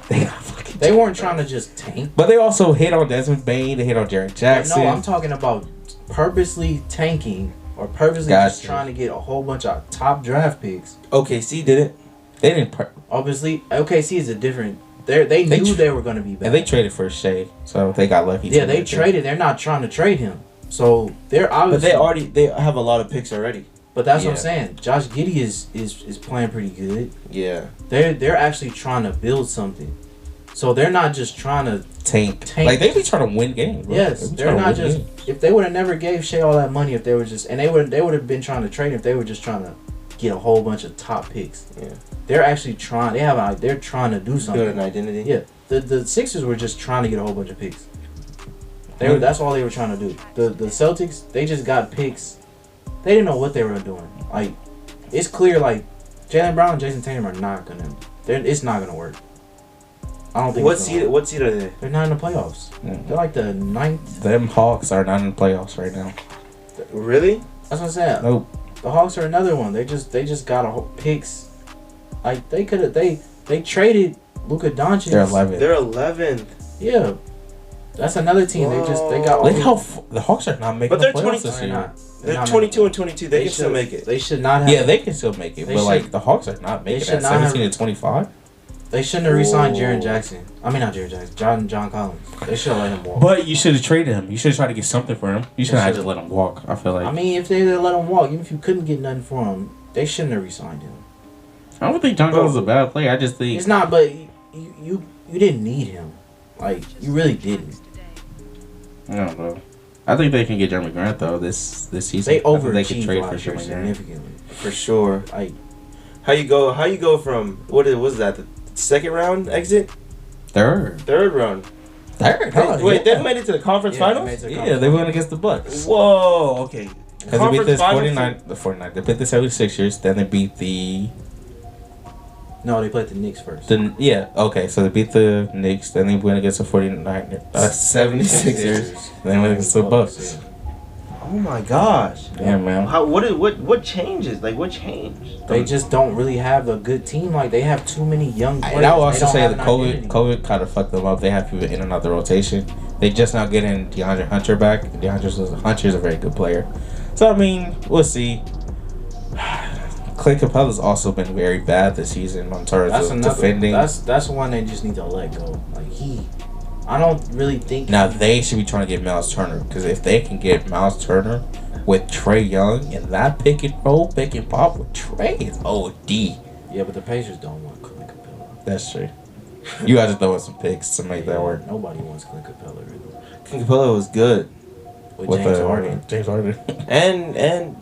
They weren't trying to just tank. But they also hit on Desmond Bain. They hit on Jaren Jackson. No, I'm talking about purposely tanking or purposely just trying to get a whole bunch of top draft picks. OKC did it. They didn't. Obviously, OKC is a different. They knew they were going to be bad. And they traded for Shea, so they got lucky. Yeah, they traded. They're not trying to trade him. So they're obviously. But they have a lot of picks already. But that's what I'm saying. Josh Giddey is playing pretty good. Yeah. They're actually trying to build something. So they're not just trying to tank. Like they be trying to win games. Bro. Yes, they're not just. If they would have never gave Shea all that money, if they were just, and they would have been trying to trade him if they were just trying to get a whole bunch of top picks. Yeah. They're actually trying. They're trying to do something. Build an identity. Yeah. The Sixers were just trying to get a whole bunch of picks. That's all they were trying to do. The Celtics, they just got picks. They didn't know what they were doing. Like, it's clear. Like, Jaylen Brown and Jason Tatum are not gonna. It's not gonna work. I don't think. What seed are they? They're not in the playoffs. Mm-hmm. They're like the 9th. Them Hawks are not in the playoffs right now. Really? That's what I'm saying. Nope. The Hawks are another one. They just got a whole picks. Like they could have. They traded Luka Doncic. They're 11th. They're 11th. Yeah. That's another team. Whoa. They got. Look how the Hawks are not making. But they're the playoffs this year. They're 22 and 22. They can still make it. They should not have. Yeah, they can still make it. But like the Hawks are not making it. 17 and 25. They shouldn't have re-signed Jaren Jackson. I mean, not Jaren Jackson. John Collins. They should have let him walk. But you should have traded him. You should have tried to get something for him. You should have just let him walk. I feel like. I mean, if they let him walk, even if you couldn't get nothing for him, they shouldn't have re-signed him. I don't think John Collins is a bad player. I just think it's not. But you didn't need him. Like you really didn't. I don't know. I think they can get Jeremy Grant though this season. They overachieved. They can trade for Jeremy significantly. For sure. Like how you go from what was that? The second round exit? Third round. Wait, they made it to the conference finals? They went against the Bucks. Whoa, okay. Because they beat the 49. They beat the 76ers, then they beat the... No, they played the Knicks first. So they beat the Knicks, then they went against the 76ers, then went against the Bucks. Oh my gosh. Yeah, man. What changes? Like, what changed? They just don't really have a good team. Like, they have too many young players. And I will also say the COVID kind of fucked them up. They have people in and out the rotation. They just now getting DeAndre Hunter back. Hunter's a very good player. So, I mean, we'll see. Clay Capella's also been very bad this season on terms of defending. That's one they just need to let go. Like I don't really think. Now they should be trying to get Miles Turner, because if they can get Miles Turner with Trae Young and that pick and pop with Trae is OD. Yeah, but the Pacers don't want Clay Capella. That's true. You guys are throwing some picks to make that work. Nobody wants Clay Capella. Really. Clay Capella was good with James Harden. James Harden. and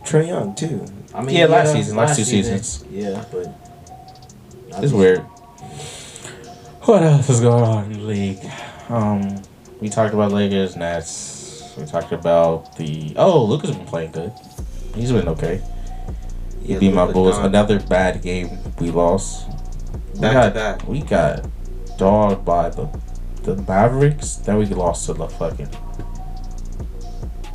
Trae Young too. I mean, last two seasons. Yeah, but it's weird. What else is going on in the league? We talked about Lakers, Nets. We talked about Luka's been playing good. He's been okay. He beat my Bulls. Another bad game we lost. We got dogged by the Mavericks. Then we lost to the fucking.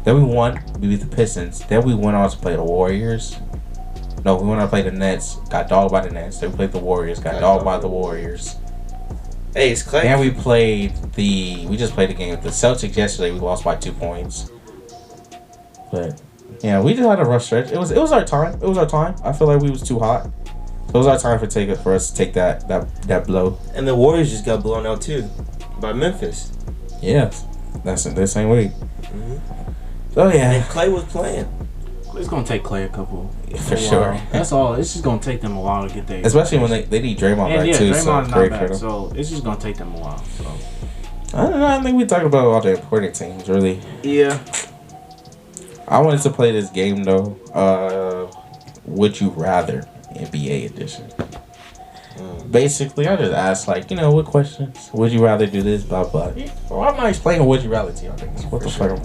Then we won. We beat the Pistons. Then we went on to play the Warriors. No, we went on to play the Nets. Got dogged by the Nets. Then we played the Warriors. Got dogged by the Warriors. Hey, it's Clay. And we just played the game with the Celtics yesterday. We lost by 2 points. But yeah, we just had a rough stretch. It was our time. It was our time. I feel like we was too hot. So it was our time for us to take that blow. And the Warriors just got blown out too by Memphis. Yeah, that's the same week. Mm-hmm. So yeah, and Clay was playing. It's gonna take Clay a sure. That's all. It's just gonna take them a while to get there. Especially when they need Draymond back too. Draymond's not back, so it's just gonna take them a while. So I don't know. I think we talked about all the important teams, really. Yeah. I wanted to play this game though. Would you rather NBA edition? Basically, I just asked what questions? Would you rather do this? Blah blah. Well, I'm not explaining would you rather to y'all niggas. What the fuck?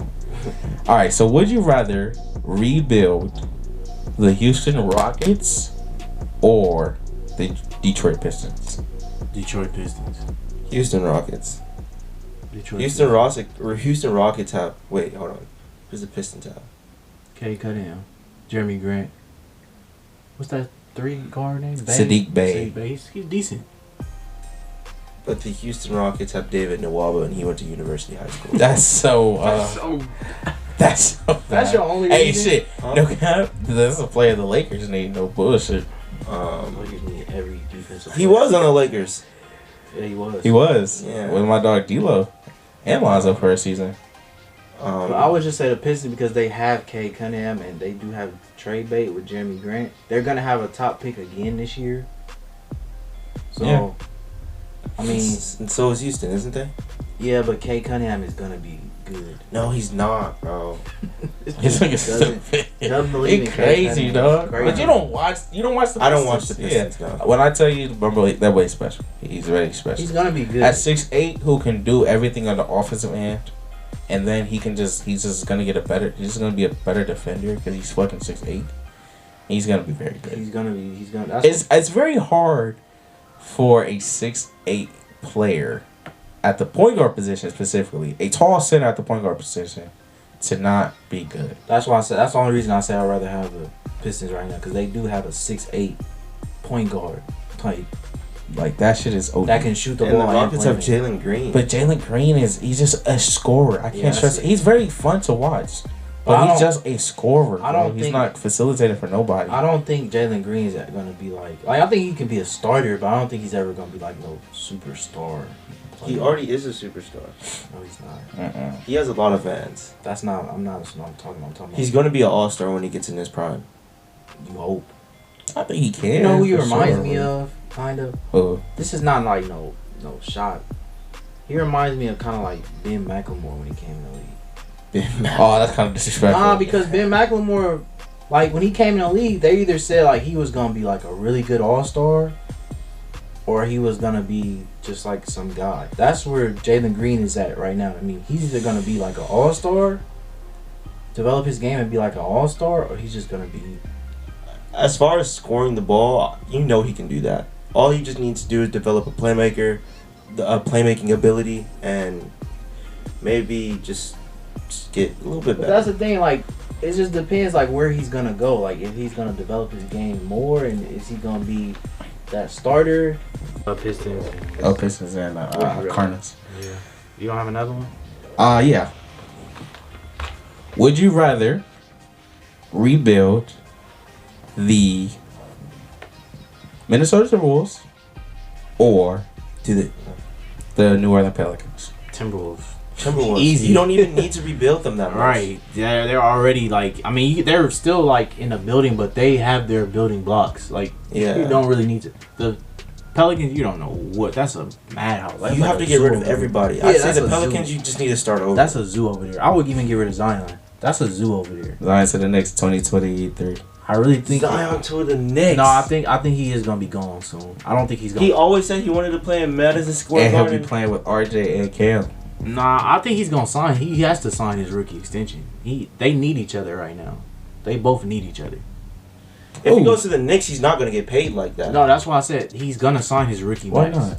All right. So would you rather rebuild the Houston Rockets or the Detroit Pistons? Detroit Pistons. Houston Rockets. Houston Rockets have. Wait, hold on. Who's the Pistons have? K. Cunningham, Jeremy Grant. What's that 3-guard name? Sadiq Bey. He's decent. But the Houston Rockets have David Nwaba, and he went to University High School. That's your only. Hey, shit. Huh? No cap. That's a player the Lakers need. No bullshit. Lakers need every defensive. He was on the Lakers. Yeah, he was. He was. Yeah. With my dog D-Lo and Lonzo for a season. But I would just say the Pistons because they have K. Cunningham and they do have trade bait with Jeremy Grant. They're gonna have a top pick again this year. So, yeah. I mean, and so is Houston, isn't they? Yeah, but K. Cunningham is gonna be good. No, he's not, bro. He's like doesn't believe in crazy, dog. Crazy. But you don't watch the Pistons. I don't watch the Pistons. Yeah. When I tell you, remember that way special. He's very special. He's gonna be good at 6'8", who can do everything on the offensive end. And then he's just gonna be a better defender because he's fucking 6'8". He's gonna be very good. It's very hard for a 6'8" player at the point guard position specifically, a tall center at the point guard position, to not be good. That's why I said that's the only reason I say I'd rather have the Pistons right now because they do have a 6'8" point guard type. Like that shit is OD. That can shoot the ball. And the Rockets have Jalen Green. But Jalen Green he's just a scorer. I can't stress it. He's very fun to watch. But he's just a scorer. He's not facilitating for nobody. I don't think Jalen Green is gonna be like I think he can be a starter, but I don't think he's ever gonna be like no superstar. He already is a superstar. No, he's not. He has a lot of fans. I'm talking about. He's gonna be an all-star when he gets in his prime. You hope. I think he can. You know who he reminds me of? Kind of. Who? This is not like no shot. He reminds me of kind of like Ben McLemore when he came in the league. Oh, that's kind of disrespectful. Nah, because Ben McLemore, like when he came in the league, they either said like he was gonna be like a really good all-star, or he was gonna be just like some guy. That's where Jalen Green is at right now. I mean, he's either gonna be like an all-star, develop his game and be like an all-star, or he's just gonna be. As far as scoring the ball, he can do that. All he just needs to do is develop a playmaking ability, and maybe just get a little bit better. But that's the thing, like, it just depends, like, where he's gonna go. Like, if he's gonna develop his game more, and is he gonna be that starter? Pistons. Pistons and Cardinals. Yeah. You don't have another one? Yeah. Would you rather rebuild the Minnesota Timberwolves or the New Orleans Pelicans? Timberwolves. Easy. You don't even need to rebuild them that much. Right. They're already like. I mean, they're still like in a building, but they have their building blocks. Like, you don't really need to. The Pelicans, you don't know what. That's a madhouse. You have to get rid of everybody. Yeah, I'd say the Pelicans, you just need to start over. That's a zoo over there. I would even get rid of Zion. That's a zoo over there. Zion to the Knicks 2023. I really think Zion to the Knicks. No, I think he is gonna be gone soon. I don't think he's gonna. He always said he wanted to play in Madison Square Garden. And Garden. he'll be playing with RJ and Cam. Nah, I think he's gonna sign. He has to sign his rookie extension. They need each other right now. They both need each other. If he goes to the Knicks, he's not gonna get paid like that. No, that's why I said he's gonna sign his rookie. Why max. not?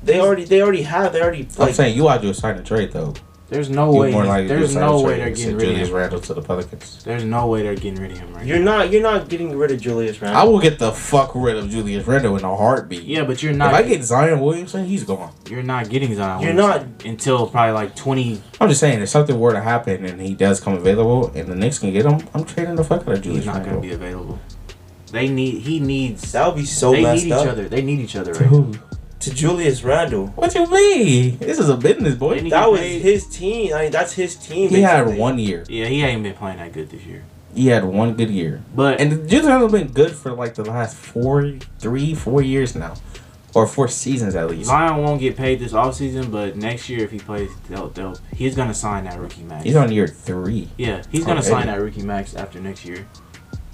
They already have. I'm saying you ought to do a sign and trade though. There's no way. There's no way they're getting rid of Julius him. Randle to the Pelicans. There's no way they're getting rid of him right You're now. You're not getting rid of Julius Randle. I will get the fuck rid of Julius Randle in a heartbeat. Yeah, but you're not. If I get Zion Williamson, he's gone. You're not getting Zion. You're Williamson until probably like 20. I'm just saying, if something were to happen and he does come available and the Knicks can get him, I'm trading the fuck out of Julius He's not Randle. gonna be available. He needs. That would be so They messed need up. each other. They need each other To right who? now. To Julius Randle. What you mean? This is a business, boy. That was his team. I mean, that's his team. He had basically. 1 year. Yeah, he ain't been playing that good this year. He had 1 good year. But And Julius Randle's been good for like the last 4 years now. Or 4 seasons at least. Zion won't get paid this offseason, but next year if he plays, he's gonna sign that rookie max. He's on year 3. Yeah, he's gonna sign that rookie max after next year.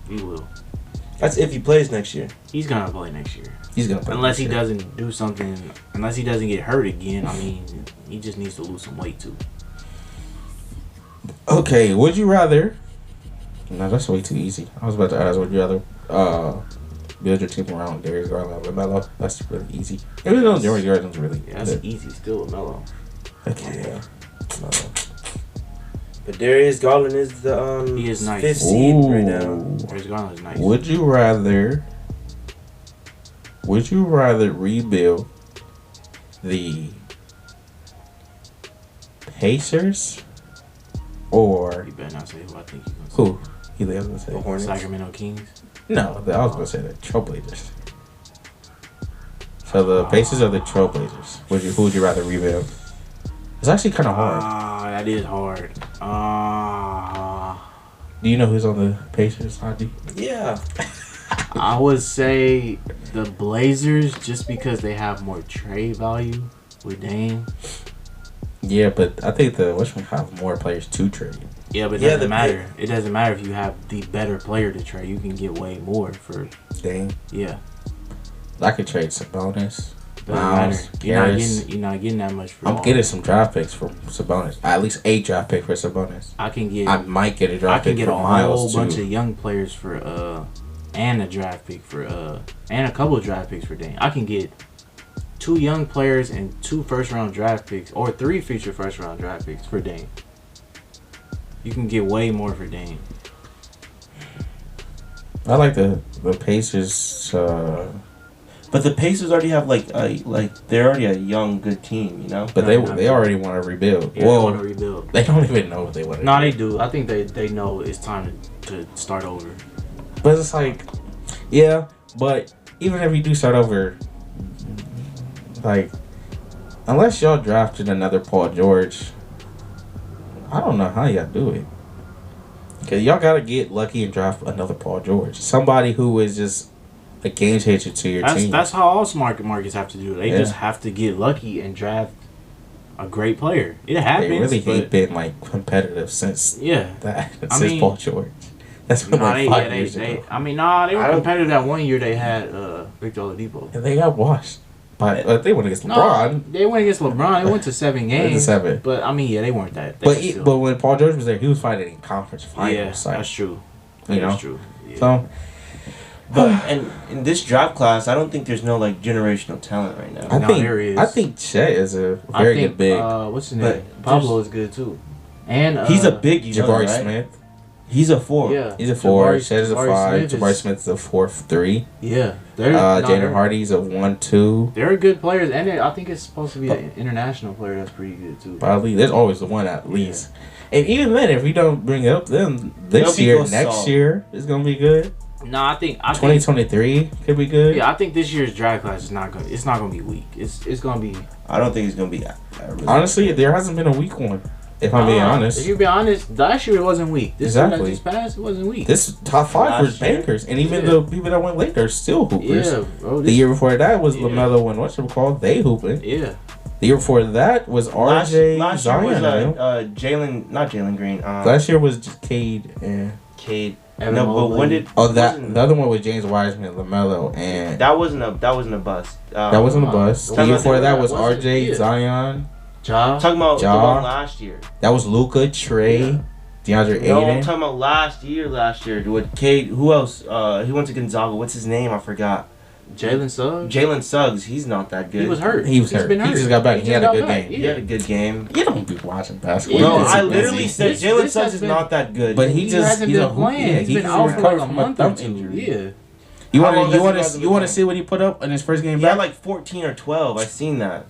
He will. That's if he plays next year. He's gonna play next year. He's gonna play Unless next he year. doesn't do something. Unless he doesn't get hurt again. I mean, he just needs to lose some weight too. Okay, would you rather? No, that's way too easy. I was about to ask, would you rather build your team around Darius Garland or Melo? That's really easy. Even though Darius Garland's really Yeah, that's good. easy still with Melo. Okay. Yeah. No. But Darius Garland is the He is nice. 5th seed right now. Darius Garland is nice. Would you rather rebuild the Pacers or You better not say who I think he's gonna say. who? You was gonna The say? Hornets. Sacramento Kings. No, I was gonna say the Trailblazers. So the Pacers or the Trailblazers? Who would you rather rebuild? It's actually kind of hard. That is hard. Do you know who's on the Pacers, Nnaji? Yeah. I would say the Blazers just because they have more trade value with Dame. Yeah, but I think the Western have more players to trade. Yeah, but it doesn't matter. It doesn't matter if you have the better player to trade. You can get way more for. Dame. Yeah. I could trade Sabonis. Doesn't Miles, matter. Harris. You're not getting that much for. I'm getting some draft picks from Sabonis. At least a draft pick for Sabonis. I might get a draft pick get for a Miles whole bunch too. of young players for and a draft pick for and a couple of draft picks for Dame. I can get 2 young players and 2 first-round draft picks or 3 future first-round draft picks for Dame. You can get way more for Dame. I like the Pacers. But the Pacers already have they're already a young good team, you know. But they already want to rebuild. Yeah, they want to rebuild. They don't even know what they want to do. No, they do. I think they know it's time to start over. But it's like, yeah, but even if you do start over, like, unless y'all drafted another Paul George, I don't know how y'all do it. Because y'all got to get lucky and draft another Paul George. Somebody who is just a game changer to your team. That's how all smart markets have to do it. They just have to get lucky and draft a great player. It happens. They really ain't been like competitive since Paul George. That's been like 5 years ago. They were competitive that one year they had Victor Oladipo. And they got washed. But they went against LeBron. They went against LeBron. They went to 7 games. But they weren't that. But when Paul George was there, he was fighting in conference finals. Yeah, that's true. That's true. Yeah. So, but in this draft class, I don't think there's no generational talent right now. There is. I think Chet is a very good big. What's his name? Pablo is good too. And he's a big Jabari right? Smith. He's a 4. Yeah, he's a 4. Chet is a 5. Jabari Smith is a 4-3. Yeah, Jaden Hardy's a 1-2. They're good players, and I think it's supposed to be an international player that's pretty good too. Probably there's always the one at least. And even then, if we don't bring it up, then next year is gonna be good. No, I think 2023 could be good. Yeah, I think this year's draft class is not gonna. It's not gonna be weak. It's gonna be. I don't think it's gonna be. Honestly, there hasn't been a weak one. If I'm being honest. If you be honest, last year it wasn't weak. This year that just passed, it wasn't weak. This top 5 was bankers, and even the people that went late are still hoopers. Yeah, bro. The year before that was LaMelo and whatchamacallit, they hooping. Yeah. The year before that was RJ last Zion. Year was not Jalen Green. Last year was just Cade and Cade. No, but when did? The other one was James Wiseman, LaMelo, and that wasn't a bust. That wasn't a bust. The year before that was RJ Zion. Talking about the one last year. That was Luka, Trey, DeAndre Ayton. No, I'm talking about last year. With Cade, who else? He went to Gonzaga. What's his name? I forgot. Jalen Suggs. He's not that good. He was hurt. He just got back. He had a good game. Yeah. He had a good game. You don't be watching basketball. No, I literally said Jalen Suggs is not that good. But he hasn't been playing. He's been out for like a month or two. Yeah. You want to see what he put up in his first game back? He had like 14 or 12. I seen that.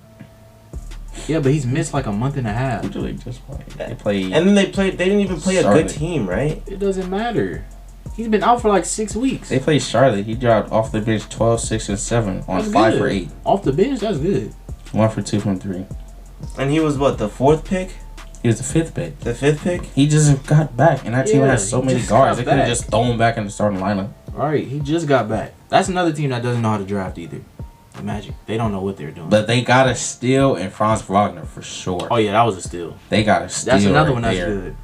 Yeah, but he's missed like a month and a half. Usually just play. They played. And then they didn't even play a good team, right? It doesn't matter. He's been out for like 6 weeks. They played Charlotte. He dropped off the bench 12, 6, and 7 on 5 for 8. Off the bench, that's good. 1 for 2 from 3. And he was what, the 4th pick? He was the 5th pick. The 5th pick? He just got back, and that team has so many guards. They could have just thrown him back in the starting lineup. All right, he just got back. That's another team that doesn't know how to draft either. The Magic. They don't know what they're doing. But they got a steal in Franz Wagner for sure. Oh, yeah, that was a steal. They got a steal. That's another one that's good.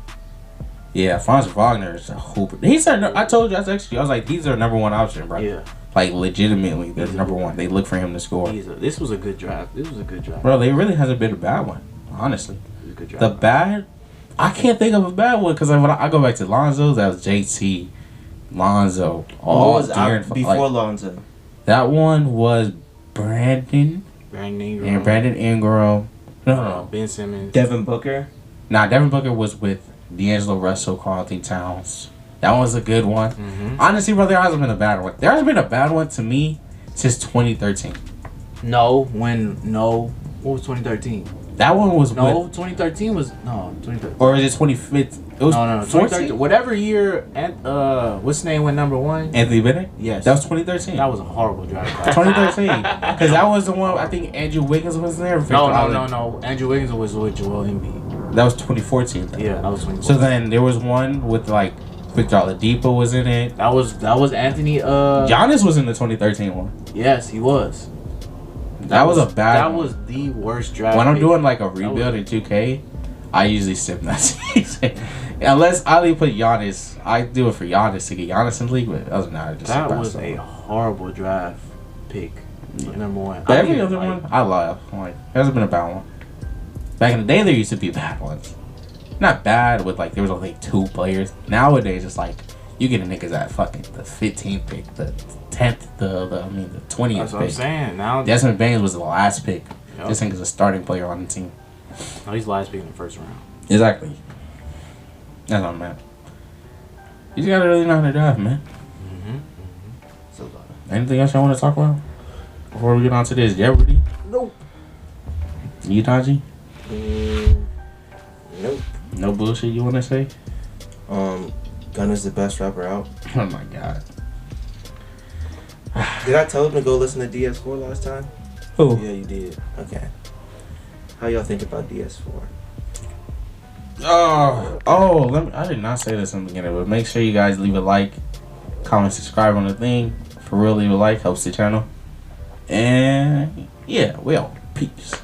Yeah, Franz Wagner is a hooper. I told you, I was like, he's their number 1 option, bro. Yeah. Like, legitimately, they're number 1. They look for him to score. This was a good draft. Bro, they really hasn't been a bad one, honestly. It was a good draft. I can't think of a bad one because when I go back to Lonzo, that was JT, Lonzo. Before Lonzo? That one was Brandon Ingram. No. Ben Simmons. Devin Booker. Nah, Devin Booker was with D'Angelo Russell, Karl-Anthony Towns. That was a good one. Mm-hmm. Honestly, bro, there hasn't been a bad one. There hasn't been a bad one to me since 2013. What was 2013? That one was 2013 was 2013. Or is it 2015? It was 2013. Whatever year, what's his name went number 1? Anthony Bennett? Yes. That was 2013. That was a horrible draft class. 2013. Because that was the one, I think Andrew Wiggins was there. No. Andrew Wiggins was with Joel Embiid. That was 2014. Then. Yeah, that was 2014. So then there was one with like Victor Oladipo was in it. That was Anthony. Giannis was in the 2013 one. Yes, he was. That was a bad one. That was the worst draft. When I'm doing like a rebuild in 2K, I usually sip that season. Unless I put Giannis, I do it for Giannis to get Giannis in the league, but other than that, that was a horrible draft pick. Number 1. But every other one, I love. Like, there hasn't been a bad one. Back in the day, there used to be bad ones. Not bad with like there was only 2 players. Nowadays, it's like you get a niggas at fucking the 15th pick, the 10th, the 20th That's what I'm saying. Now Desmond Bain was the last pick. Yep. This nigga's a starting player on the team. No, he's the last pick in the first round. Exactly. That's what I'm at. You just gotta really know how to drive, man. So anything else I want to talk about before we get on to this Jeopardy? Nope. You, Nnaji? Nope. No bullshit you want to say? Gunna's the best rapper out. Oh my god. Did I tell him to go listen to DS4 last time? Who? Yeah, you did. Okay. How y'all think about DS4? I did not say this in the beginning, but make sure you guys leave a like, comment, subscribe on the thing. For real, leave a like, helps the channel. And yeah, we out. Peace.